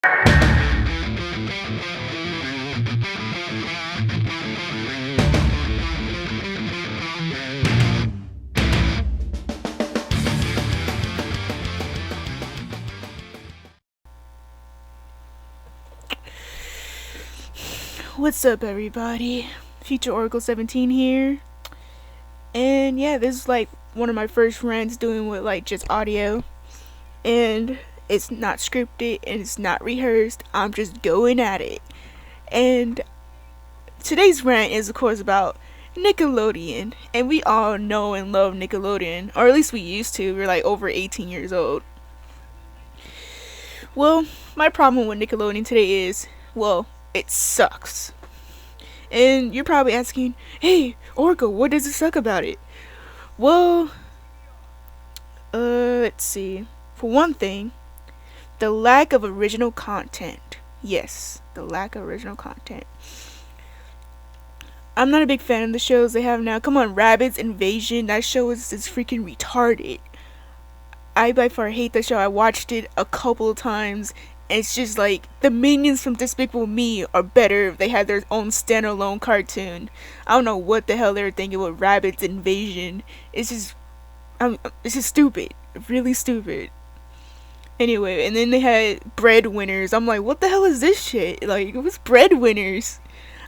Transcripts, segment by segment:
What's up, everybody? Future Oracle 17 here. And yeah, this is like one of my first rants doing with like just audio. And it's not scripted and it's not rehearsed. I'm just going at it. And today's rant is, of course, about Nickelodeon. And we all know and love Nickelodeon. Or at least we used to. We're like over 18 years old. Well, my problem with Nickelodeon today is, well, it sucks. And you're probably asking, hey, Oracle, what does it suck about it? Well, let's see. For one thing, the lack of original content. Yes, the lack of original content. I'm not a big fan of the shows they have now. Come on, Rabbids Invasion. That show is freaking retarded. I by far hate the show. I watched it a couple of times. And it's just like the minions from Despicable Me are better if they had their own standalone cartoon. I don't know what the hell they were thinking with Rabbids Invasion. It's just stupid, really stupid. Anyway, and then they had Breadwinners. I'm like, what the hell is this shit? Like, it was Breadwinners.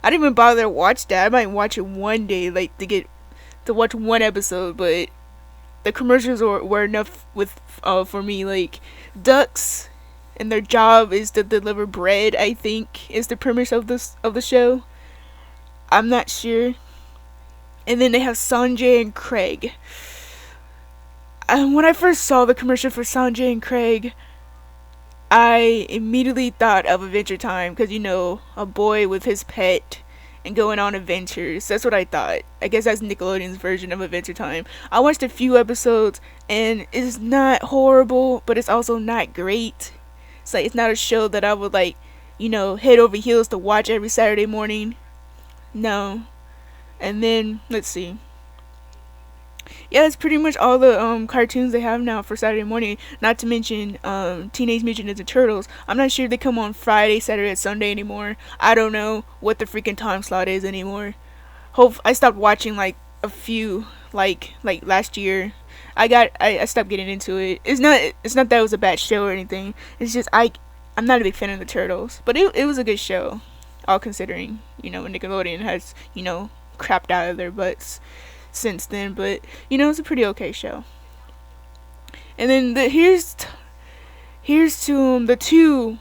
I didn't even bother to watch that. I might watch it one day, like to watch one episode, but the commercials were enough for me. Like, ducks. And their job is to deliver bread, I think, is the premise of the show. I'm not sure. And then they have Sanjay and Craig. And when I first saw the commercial for Sanjay and Craig, I immediately thought of Adventure Time, because, you know, a boy with his pet and going on adventures. That's what I thought. I guess that's Nickelodeon's version of Adventure Time. I watched a few episodes, and it's not horrible, but it's also not great. It's like, it's not a show that I would like, you know, head over heels to watch every Saturday morning. No. And then, let's see. Yeah, that's pretty much all the cartoons they have now for Saturday morning. Not to mention Teenage Mutant Ninja Turtles. I'm not sure if they come on Friday, Saturday, and Sunday anymore. I don't know what the freaking time slot is anymore. I stopped watching like a few like last year. I stopped getting into it. It's not that it was a bad show or anything. It's just I'm not a big fan of the Turtles, but it was a good show, all considering, you know, Nickelodeon has, you know, crapped out of their butts since then, but you know, it's a pretty okay show. And then here's to the two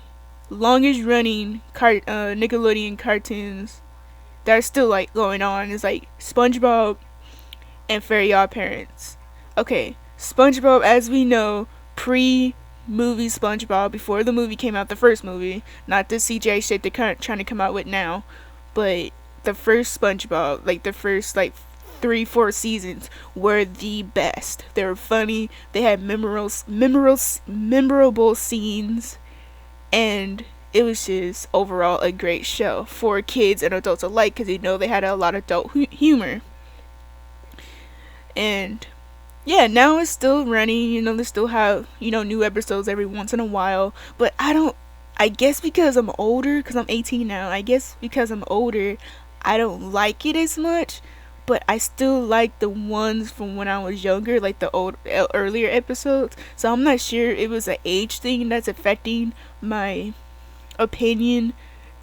longest running Nickelodeon cartoons that are still like going on is like SpongeBob and Fairy Odd Parents. Okay, SpongeBob, as we know, pre-movie SpongeBob, before the movie came out, the first movie, not the CGI shit they're trying to come out with now, but the first SpongeBob, like the first like 3-4 seasons were the best. They were funny, they had memorable scenes, and it was just overall a great show for kids and adults alike, because you know they had a lot of adult humor. And yeah, now it's still running, you know, they still have, you know, new episodes every once in a while, but I guess because I'm older, because I'm 18 now, I guess because I'm older, I don't like it as much, but I still like the ones from when I was younger, like the earlier episodes, so I'm not sure it was an age thing that's affecting my opinion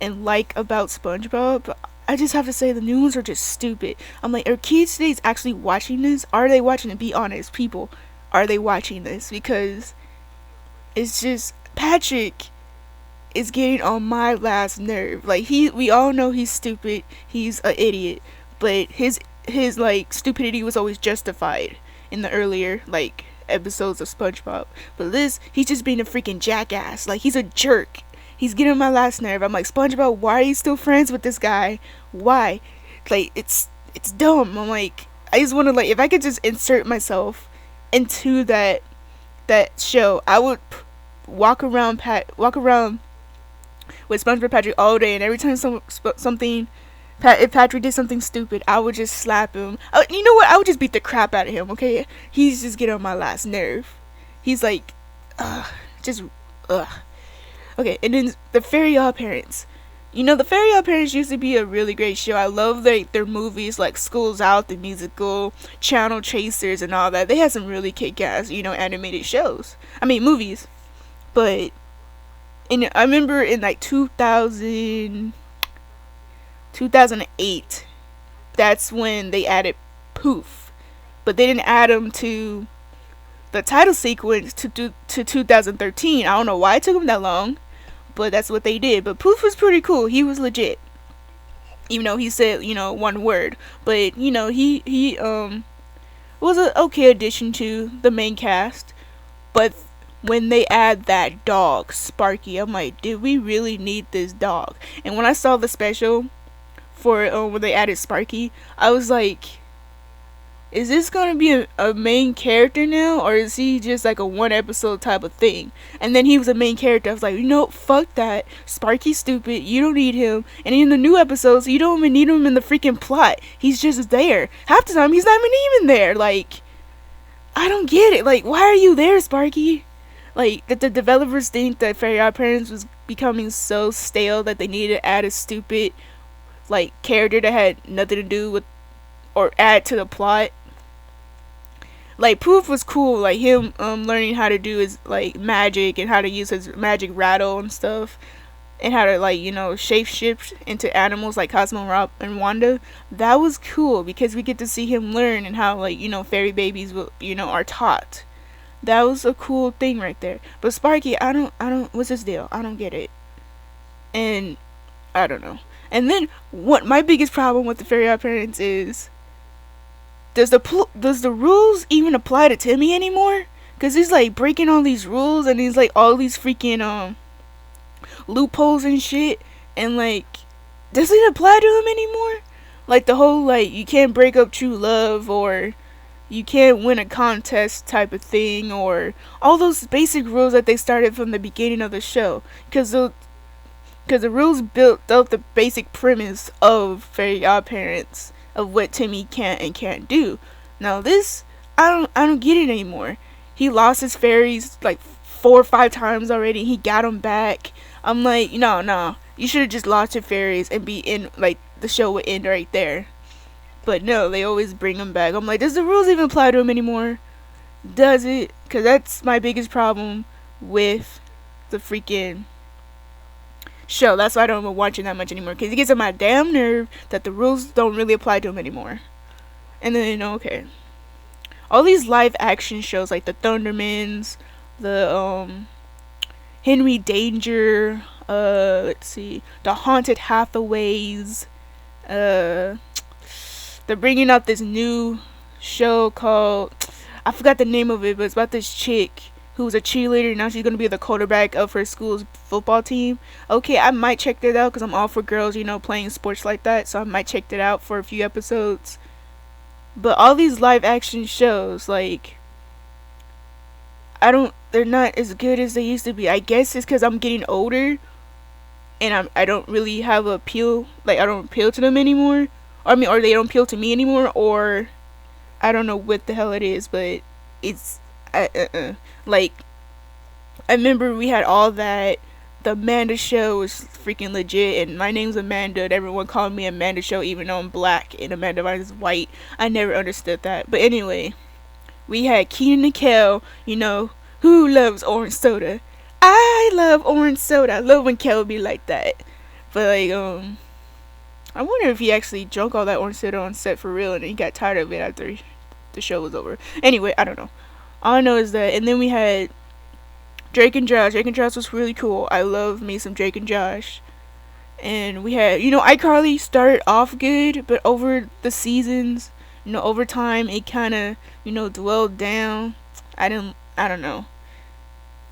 and like about SpongeBob, but I just have to say the new ones are just stupid. I'm like, are kids today actually watching this? Are they watching it? Be honest, people. Are they watching this? Because it's just, Patrick is getting on my last nerve. Like, we all know he's stupid. He's an idiot. But his like stupidity was always justified in the earlier like episodes of SpongeBob. But this, he's just being a freaking jackass. Like, he's a jerk. He's getting on my last nerve. I'm like, SpongeBob, why are you still friends with this guy? Why? Like, it's dumb. I'm like, I just want to, like, if I could just insert myself into that show, I would walk around with SpongeBob Patrick all day, and every time if Patrick did something stupid, I would just slap him. You know what? I would just beat the crap out of him, okay? He's just getting on my last nerve. He's like, ugh. Okay, and then the Fairy Godparents. The Fairy Godparents used to be a really great show. I love their movies like School's Out, the musical, Channel Chasers, and all that. They had some really kick-ass, animated shows. I mean, movies. But I remember in like 2008, that's when they added Poof. But they didn't add him to the title sequence to 2013. I don't know why it took them that long, but that's what they did. But Poof was pretty cool. He was legit, even though he said one word. But he was an okay addition to the main cast. But when they add that dog Sparky, I'm like, did we really need this dog? And when I saw the special for when they added Sparky, I was like, is this gonna be a main character now, or is he just like a one episode type of thing? And then he was a main character. I was like, fuck that. Sparky's stupid. You don't need him. And in the new episodes, you don't even need him in the freaking plot. He's just there. Half the time, he's not even there. Like, I don't get it. Like, why are you there, Sparky? Like, that the developers think that Fairy Odd Parents was becoming so stale that they needed to add a stupid, like, character that had nothing to do with or add to the plot. Like, Poof was cool, like him learning how to do his like magic and how to use his magic rattle and stuff, and how to like shape shift into animals like Cosmo, Rob, and Wanda. That was cool because we get to see him learn and how like fairy babies will are taught. That was a cool thing right there. But Sparky, I don't what's his deal? I don't get it. And I don't know. And then what my biggest problem with the Fairy Odd Parents is, does the rules even apply to Timmy anymore? Cause he's like breaking all these rules and he's like all these freaking loopholes and shit, and like, does it apply to him anymore? Like the whole like you can't break up true love, or you can't win a contest type of thing, or all those basic rules that they started from the beginning of the show. Cause the rules built up the basic premise of Fairy Odd Parents, of what Timmy can and can't do. Now this, I don't get it anymore. He lost his fairies like 4 or 5 times already. He got them back. I'm like, no, you should have just lost your fairies and be in, like, the show would end right there. But no, they always bring them back. I'm like, does the rules even apply to him anymore? Does it? Because that's my biggest problem with the freaking show. That's why I don't even watch it that much anymore, because it gets on my damn nerve that the rules don't really apply to him anymore. And then okay, all these live action shows like the Thundermans, the Henry Danger, let's see, the Haunted Hathaways, they're bringing out this new show called, I forgot the name of it, but it's about this chick who was a cheerleader. Now she's gonna be the quarterback of her school's football team. Okay, I might check that out because I'm all for girls, playing sports like that. So I might check that out for a few episodes. But all these live action shows, like, they're not as good as they used to be. I guess it's because I'm getting older, and I don't really have appeal. Like, I don't appeal to them anymore. Or they don't appeal to me anymore. Or I don't know what the hell it is, but it's like, I remember we had all that. The Amanda Show was freaking legit, and my name's Amanda, and everyone called me Amanda Show even though I'm black and Amanda Vine is white. I never understood that. But anyway, we had Keenan and Kel, who loves orange soda? I love orange soda. I love when Kel be like that. But like, I wonder if he actually drank all that orange soda on set for real and he got tired of it after the show was over. Anyway, I don't know. All I know is that, and then we had Drake and Josh. Drake and Josh was really cool. I love me some Drake and Josh. And we had, iCarly started off good, but over the seasons, over time, it kind of, dwelled down. I don't know.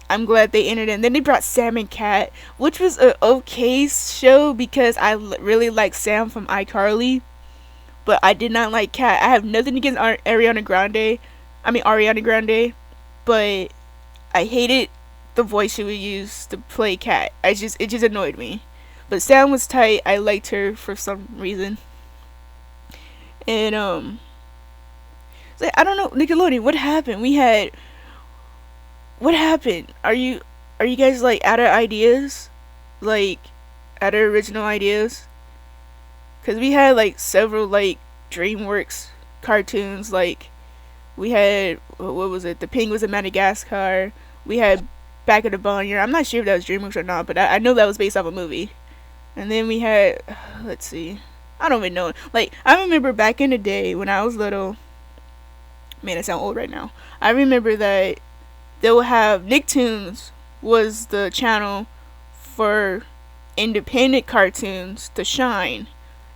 I'm glad they ended it. And then they brought Sam and Cat, which was an okay show because I really like Sam from iCarly, but I did not like Cat. I have nothing against Ariana Grande, but I hated the voice she would use to play Cat. It just annoyed me. But Sam was tight. I liked her for some reason. And I don't know, Nickelodeon, what happened? What happened? Are you are you guys like out of ideas? Like out of original ideas? Cause we had like several like DreamWorks cartoons. Like we had what was it? The Penguins of Madagascar. We had Back of the Boneyard. I'm not sure if that was DreamWorks or not, but I know that was based off a movie. And then we had, let's see, I don't even know. Like I remember back in the day when I was little. Man, I sound old right now. I remember that they would have Nicktoons was the channel for independent cartoons to shine.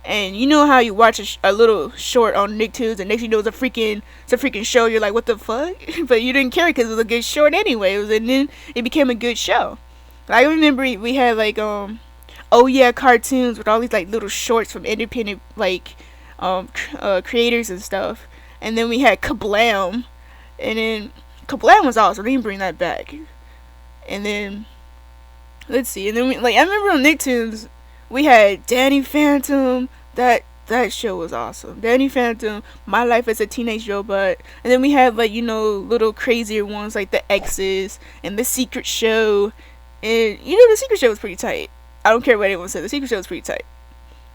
And you know how you watch a little short on Nicktoons and next you know it's a freaking show. You're like, what the fuck? But you didn't care because it was a good short anyway. And then it became a good show. I remember we had like oh yeah cartoons with all these like little shorts from independent like creators and stuff. And then we had Kablam, and then Kablam was awesome. They didn't bring that back. And then let's see. And then we, like I remember on Nicktoons, we had Danny Phantom. That show was awesome. Danny Phantom, My Life as a Teenage Robot, and then we had like little crazier ones like the X's and the Secret Show, and the Secret Show was pretty tight. I don't care what anyone said. The Secret Show was pretty tight.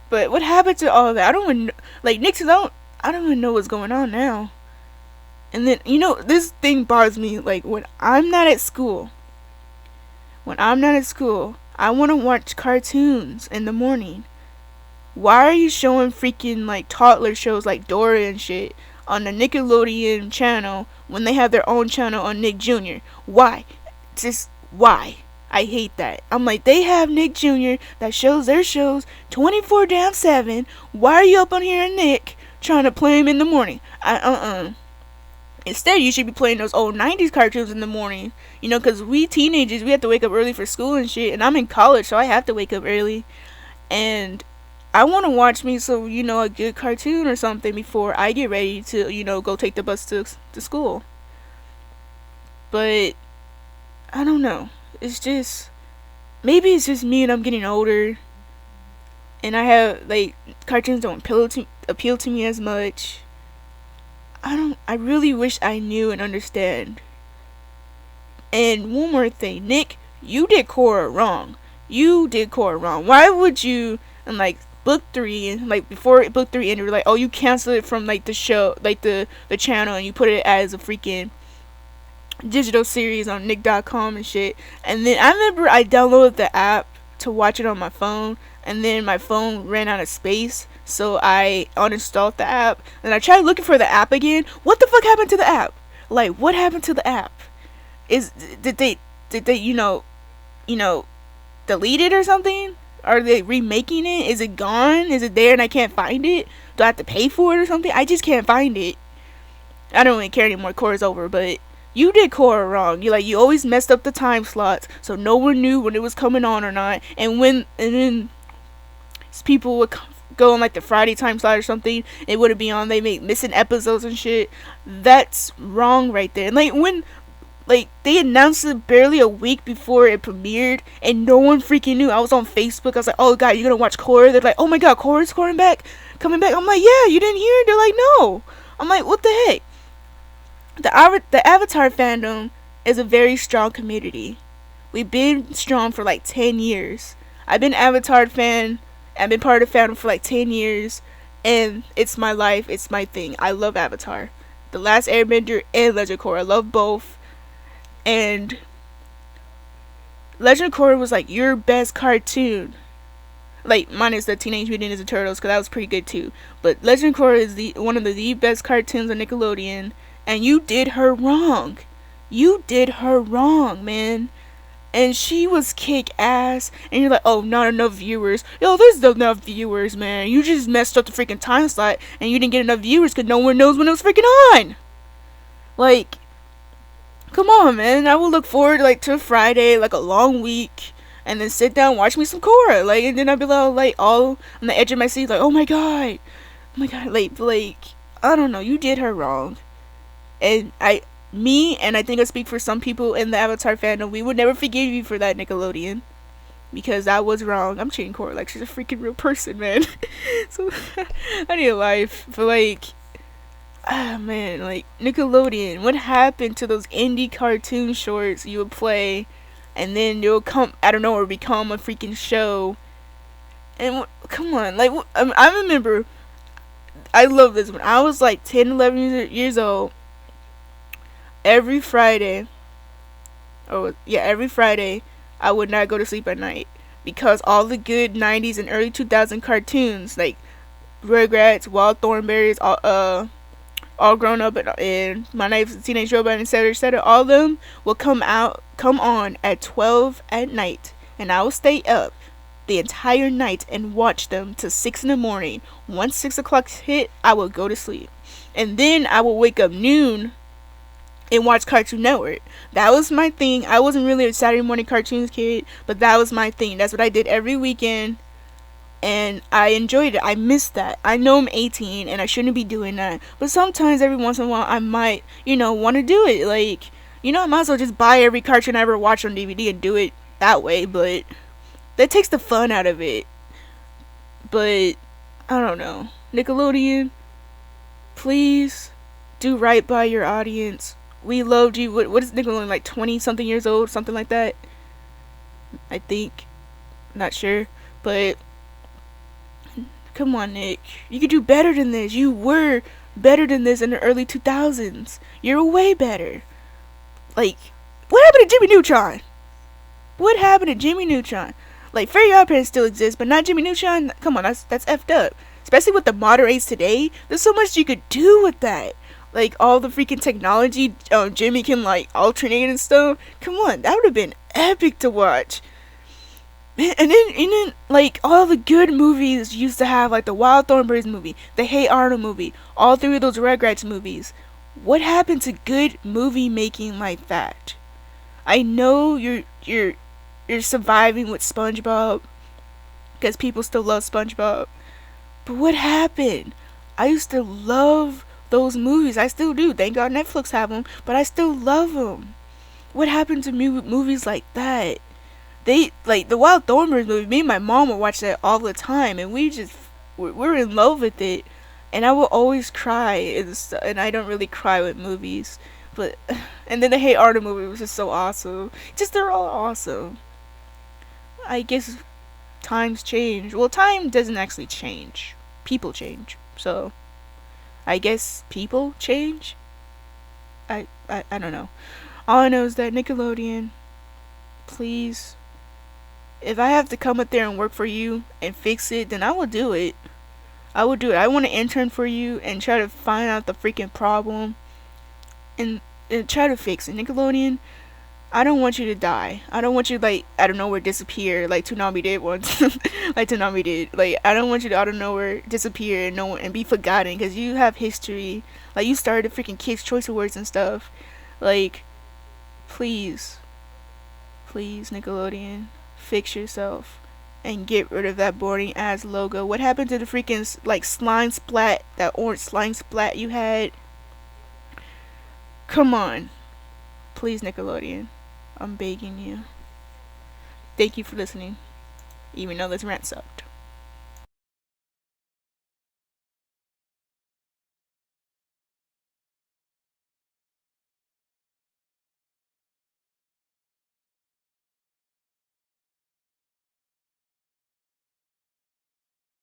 But what happened to all of that? I don't even like Nicktoons. I don't even know what's going on now. And then this thing bothers me. Like when I'm not at school, I want to watch cartoons in the morning. Why are you showing freaking like toddler shows like Dora and shit on the Nickelodeon channel when they have their own channel on Nick Jr.? Why? Just why? I hate that. I'm like, they have Nick Jr. that shows their shows 24/7. Why are you up on here, Nick, trying to play him in the morning? Instead, you should be playing those old 90s cartoons in the morning. Because we teenagers, we have to wake up early for school and shit. And I'm in college, so I have to wake up early. And I want to watch me some, a good cartoon or something before I get ready to, go take the bus to school. But I don't know. It's just, maybe it's just me and I'm getting older. And I have, like, cartoons don't appeal to me as much. I really wish I knew and understand. And one more thing, Nick, you did Korra wrong. Why would you, in like book 3, and like before book 3 ended, like, oh, you canceled it from like the show, like the channel, and you put it as a freaking digital series on nick.com and shit. And then I remember I downloaded the app to watch it on my phone, and then my phone ran out of space, so I uninstalled the app, and I tried looking for the app again. What the fuck happened to the app? Like, what happened to the app? Did they delete it or something? Are they remaking it? Is it gone? Is it there and I can't find it? Do I have to pay for it or something? I just can't find it. I don't really care anymore. Korra's over, but you did Korra wrong. You always messed up the time slots, so no one knew when it was coming on or not. And then people would go on like the Friday time slot or something, it wouldn't be on. They make missing episodes and shit. That's wrong right there. And like when they announced it barely a week before it premiered, and no one freaking knew. I was on Facebook. I was like, "Oh God, you're gonna watch Korra?" They're like, "Oh my God, Korra's coming back." I'm like, "Yeah, you didn't hear it?" They're like, "No." I'm like, "What the heck?" The Avatar fandom is a very strong community. We've been strong for like 10 years. I've been Avatar fan. I've been part of the fandom for like 10 years, and it's my life. It's my thing. I love Avatar, The Last Airbender, and Legend of Korra. I love both. And Legend of Korra was like your best cartoon, like minus the Teenage Mutant Ninja Turtles, because that was pretty good too. But Legend of Korra is one of the best cartoons on Nickelodeon, and you did her wrong. You did her wrong, man. And she was kick ass, and you're like, oh, not enough viewers. Yo, there's enough viewers, man. You just messed up the freaking time slot, and you didn't get enough viewers because no one knows when it was freaking on. Like, come on, man. I will look forward to Friday, like a long week, and then sit down and watch me some Korra. Like, and then I'll be all on the edge of my seat, like, oh my god. Like, I don't know. You did her wrong. And I think I speak for some people in the Avatar fandom, we would never forgive you for that, Nickelodeon. Because that was wrong. I'm treating Korra like she's a freaking real person, man. So, I need a life. But man, Nickelodeon, what happened to those indie cartoon shorts you would play and then it'll come out of nowhere, become a freaking show. And come on, like I remember, I love this. When I was like 10, 11 years old, every Friday, every Friday, I would not go to sleep at night because all the good 90s and early 2000 cartoons like Rugrats, Wild Thornberrys, all grown up, and My Night's Teenage Robot, etc., etc., all of them will come on at 12 at night, and I will stay up the entire night and watch them till 6 in the morning. Once 6 o'clock hit, I will go to sleep, and then I will wake up noon and watch Cartoon Network. That was my thing. I wasn't really a Saturday morning cartoons kid, but that was my thing. That's what I did every weekend, and I enjoyed it. I missed that. I know I'm 18 and I shouldn't be doing that, but sometimes every once in a while I might, want to do it. Like, I might as well just buy every cartoon I ever watched on DVD and do it that way, but that takes the fun out of it. But I don't know. Nickelodeon, please do right by your audience. We loved you. What is Nickelodeon, like 20 something years old, something like that? I think. Not sure, but come on, Nick. You could do better than this. You were better than this in the early 2000s. You're way better. Like, what happened to Jimmy Neutron? What happened to Jimmy Neutron? Like, Fairy Odd Parents still exists, but not Jimmy Neutron. Come on, that's effed up. Especially with the modern age today, there's so much you could do with that. Like, all the freaking technology, Jimmy can, like, alternate and stuff. Come on, that would have been epic to watch. And then, like, all the good movies used to have, like, the Wild Thornberrys movie, the Hey Arnold movie, all three of those Rugrats movies. What happened to good movie making like that? I know you're surviving with SpongeBob, because people still love SpongeBob. But what happened? I used to love those movies. I still do. Thank God Netflix have them, but I still love them. What happened to movies like that? They, like, the Wild Thornberrys movie, me and my mom would watch that all the time, and we're in love with it. And I will always cry, and I don't really cry with movies. But, and then the Hey Arnold movie was just so awesome. Just, they're all awesome. I guess times change. Well, time doesn't actually change. People change. So, I guess people change? I don't know. All I know is that Nickelodeon, please, if I have to come up there and work for you and fix it, then I will do it. I will do it. I want to intern for you and try to find out the freaking problem and try to fix it. Nickelodeon, I don't want you to die. I don't want you to, like, out of nowhere disappear like Toonami did once. Like Toonami did. Like, I don't want you to out of nowhere disappear and be forgotten, because you have history. Like, you started the freaking Kids' Choice Awards and stuff. Like, please, Nickelodeon, fix yourself and get rid of that boring ass logo. What happened to the freaking, like, slime splat, that orange slime splat you had? Come on. Please, Nickelodeon, I'm begging you. Thank you for listening, even though this rant sucked.